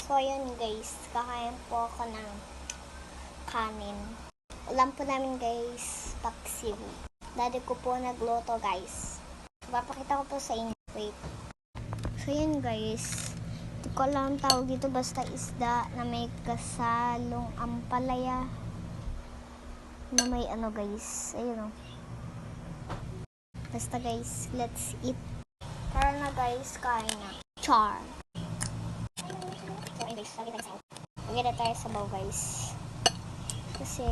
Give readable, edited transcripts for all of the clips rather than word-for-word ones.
So, ayun guys, kakain po ako ng kanin. Ulam po namin guys, paksiw. Daddy ko po nagluto guys. Papakita ko po sa inyo. Wait. So, ayun guys. Hindi ko alam ang tawag dito, basta isda na may kasalong ampalaya. Na may ano guys. Ayun o. Basta guys, let's eat. Tara na guys, kain na. Char. So, ayun guys, lagi tayo sa inyo. Maganda tayo sa baw guys. Kasi,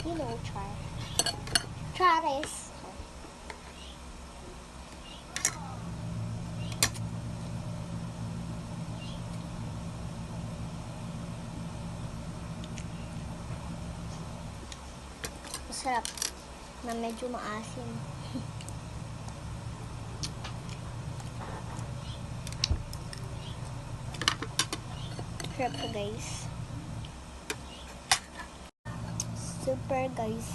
you know, char. Chares. Masarap na medyo maasim. Sarap to guys. Super guys.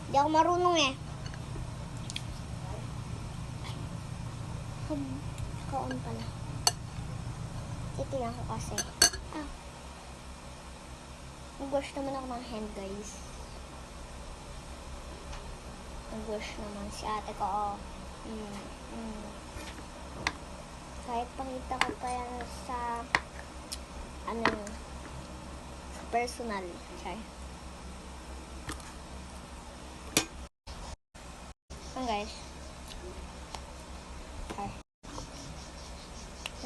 Di ako marunong eh. Kaon pala. Titingnan ko kasi. Nag-wash naman ako ng hand guys. Nag-wash naman si ate ko. Kahit pakita ko pa yan sa sa personal. Sorry. Guys. Sorry.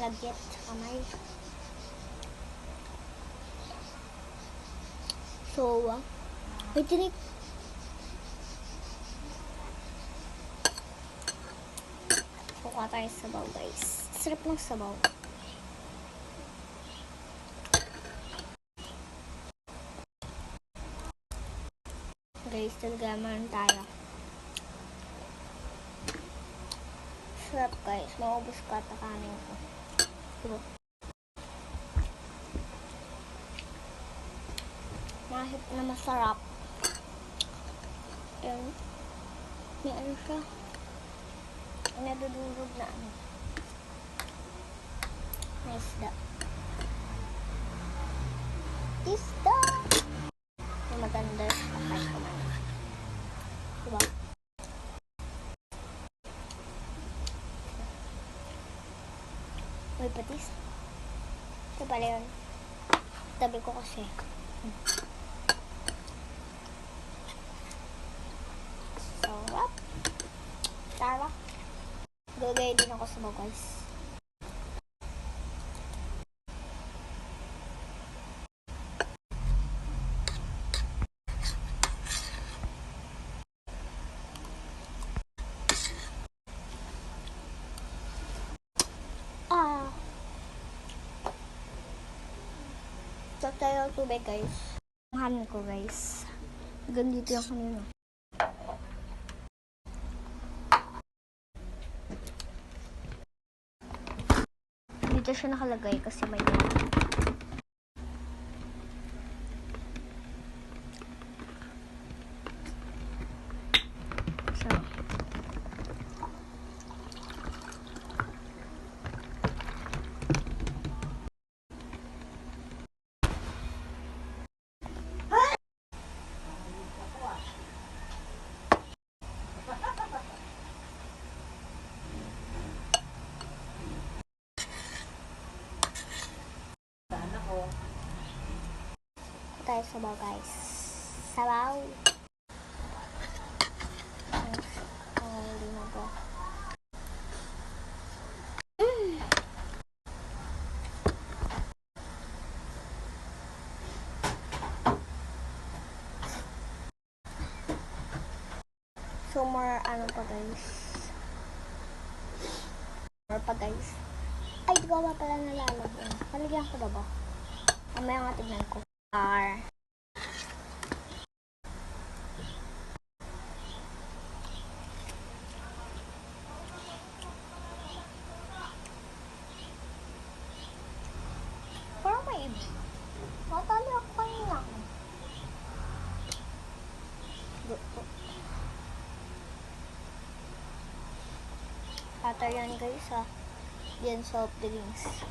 Lagyat sa kamay. So, wait, tinik. Kuha tayo sa sabaw, guys. Sarap ng sabaw. Guys, talagaman tayo. Sarap, guys. Maubos ka at kanin ko. Diba? Mahit na masarap. Ayan. May ano siya. Nadudurog na ano. May isda. Isda! May maganda siya kahit kumain. Diba? May patis. Ito pala yun. Tabi ko kasi. Sarap. Sarap. Gagaya din ako sa mga guys. Stop tayo ng tubig guys. Ang hanin ko guys. Ganito yung kanina. Dito siya nakalagay kasi may so, tayo sabaw guys. Sabaw. Hindi na po. So more ano pa guys. More pa guys. Ay, di ko ba pala nalalagyan? Palagyan ko ba ba? Mamaya nga tignan ko. Parang may iba. Matali ako kanina. Water yan guys ha. Yan soft drinks.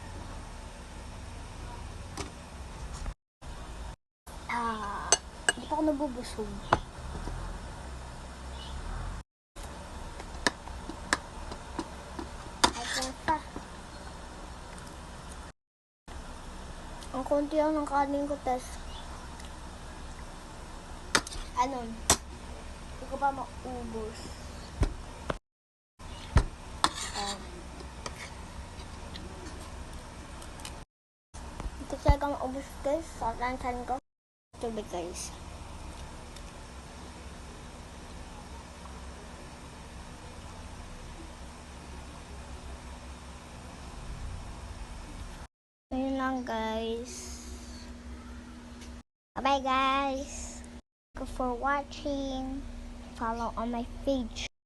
Hindi pa ako nabubusog. Ay, pa. Ang konti lang ng kanin ko, tas hindi ko pa maubos. Hindi ko talaga maubos guys. Sa lansan ko. Tubig guys. Ayun lang guys. Bye guys. Thank you for watching. Follow on my page.